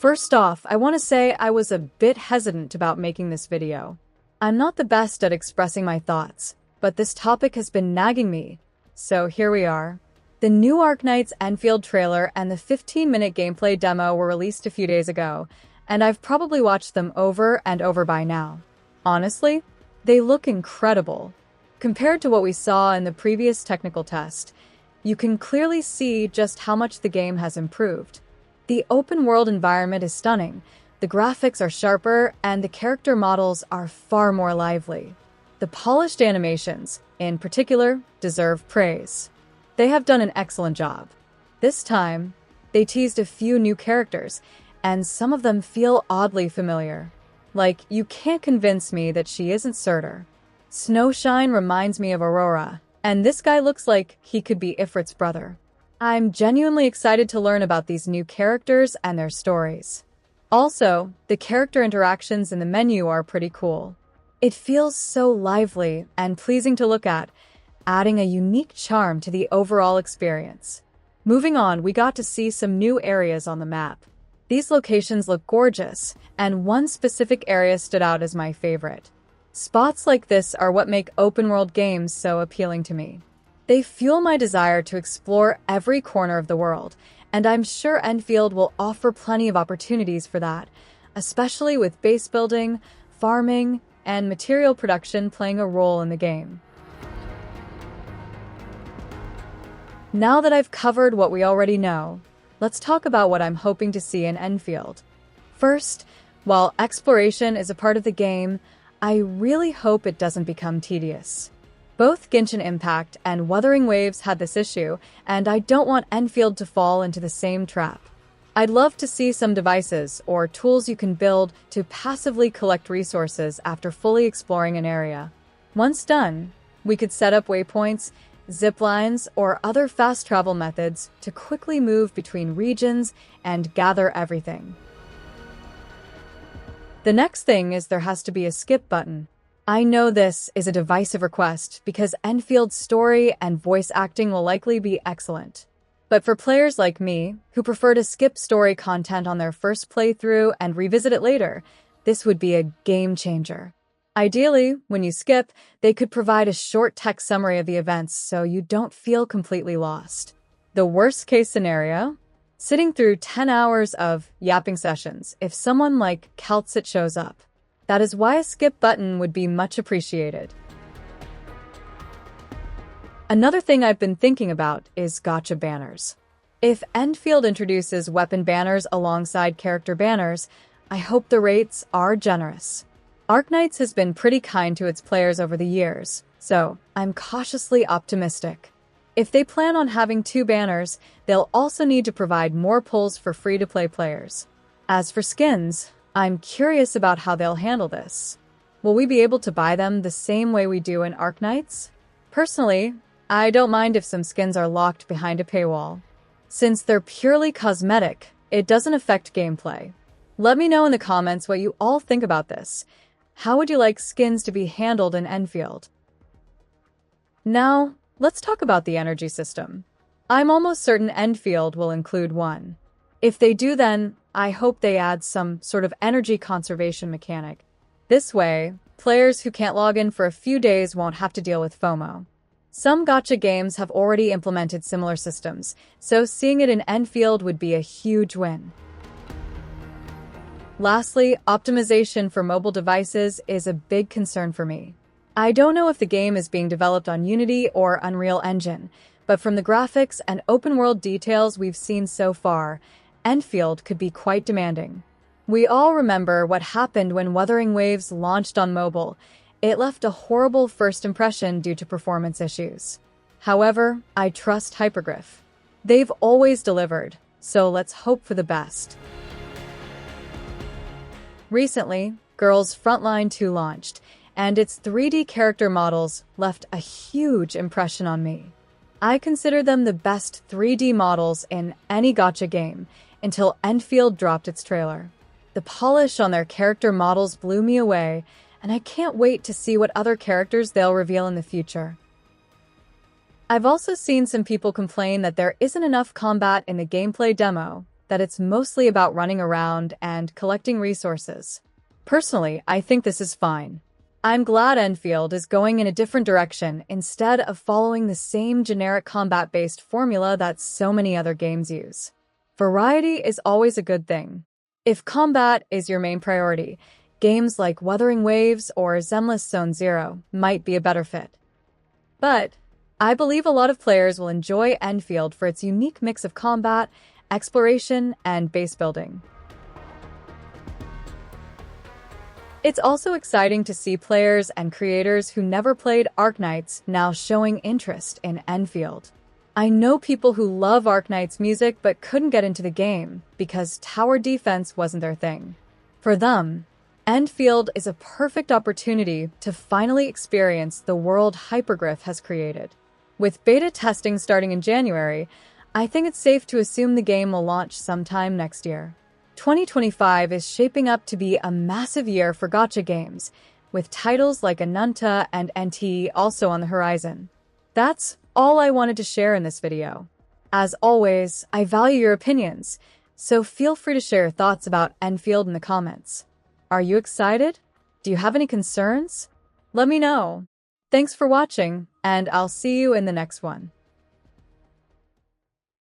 First off, I want to say I was a bit hesitant about making this video. I'm not the best at expressing my thoughts, but this topic has been nagging me, so here we are. The new Arknights Endfield trailer and the 15-minute gameplay demo were released a few days ago, and I've probably watched them over and over by now. Honestly, they look incredible. Compared to what we saw in the previous technical test, you can clearly see just how much the game has improved. The open-world environment is stunning, the graphics are sharper, and the character models are far more lively. The polished animations, in particular, deserve praise. They have done an excellent job. This time, they teased a few new characters, and some of them feel oddly familiar. Like, you can't convince me that she isn't Surtur. Snowshine reminds me of Aurora, and this guy looks like he could be Ifrit's brother. I'm genuinely excited to learn about these new characters and their stories. Also, the character interactions in the menu are pretty cool. It feels so lively and pleasing to look at, adding a unique charm to the overall experience. Moving on, we got to see some new areas on the map. These locations look gorgeous, and one specific area stood out as my favorite. Spots like this are what make open-world games so appealing to me. They fuel my desire to explore every corner of the world, and I'm sure Endfield will offer plenty of opportunities for that, especially with base building, farming, and material production playing a role in the game. Now that I've covered what we already know, let's talk about what I'm hoping to see in Endfield. First, while exploration is a part of the game, I really hope it doesn't become tedious. Both Genshin Impact and Wuthering Waves had this issue, and I don't want Endfield to fall into the same trap. I'd love to see some devices or tools you can build to passively collect resources after fully exploring an area. Once done, we could set up waypoints, zip lines, or other fast travel methods to quickly move between regions and gather everything. The next thing is there has to be a skip button. I know this is a divisive request because Endfield's story and voice acting will likely be excellent. But for players like me, who prefer to skip story content on their first playthrough and revisit it later, this would be a game changer. Ideally, when you skip, they could provide a short text summary of the events so you don't feel completely lost. The worst-case scenario? Sitting through 10 hours of yapping sessions if someone like Kaltsit shows up. That is why a skip button would be much appreciated. Another thing I've been thinking about is gacha banners. If Endfield introduces weapon banners alongside character banners, I hope the rates are generous. Arknights has been pretty kind to its players over the years, so I'm cautiously optimistic. If they plan on having 2 banners, they'll also need to provide more pulls for free-to-play players. As for skins, I'm curious about how they'll handle this. Will we be able to buy them the same way we do in Arknights? Personally, I don't mind if some skins are locked behind a paywall. Since they're purely cosmetic, it doesn't affect gameplay. Let me know in the comments what you all think about this. How would you like skins to be handled in Endfield? Now, let's talk about the energy system. I'm almost certain Endfield will include one. If they do, then I hope they add some sort of energy conservation mechanic. This way, players who can't log in for a few days won't have to deal with FOMO. Some gacha games have already implemented similar systems, so seeing it in Endfield would be a huge win. Lastly, optimization for mobile devices is a big concern for me. I don't know if the game is being developed on Unity or Unreal Engine, but from the graphics and open-world details we've seen so far, Endfield could be quite demanding. We all remember what happened when Wuthering Waves launched on mobile. It left a horrible first impression due to performance issues. However, I trust Hypergriff. They've always delivered, so let's hope for the best. Recently, Girls Frontline 2 launched, and its 3D character models left a huge impression on me. I consider them the best 3D models in any gacha game until Endfield dropped its trailer. The polish on their character models blew me away, and I can't wait to see what other characters they'll reveal in the future. I've also seen some people complain that there isn't enough combat in the gameplay demo. that it's mostly about running around and collecting resources. Personally, I think this is fine. I'm glad Enfield is going in a different direction instead of following the same generic combat-based formula that so many other games use. Variety is always a good thing. If combat is your main priority, games like Wuthering Waves or Zemless Zone Zero might be a better fit. But I believe a lot of players will enjoy Enfield for its unique mix of combat, exploration, and base building. It's also exciting to see players and creators who never played Arknights now showing interest in Enfield. I know people who love Arknights music but couldn't get into the game because tower defense wasn't their thing. For them, Enfield is a perfect opportunity to finally experience the world Hyperglyph has created. With beta testing starting in January, I think it's safe to assume the game will launch sometime next year. 2025 is shaping up to be a massive year for gacha games, with titles like Anunta and NT also on the horizon. That's all I wanted to share in this video. As always, I value your opinions, so feel free to share your thoughts about Enfield in the comments. Are you excited? Do you have any concerns? Let me know. Thanks for watching, and I'll see you in the next one.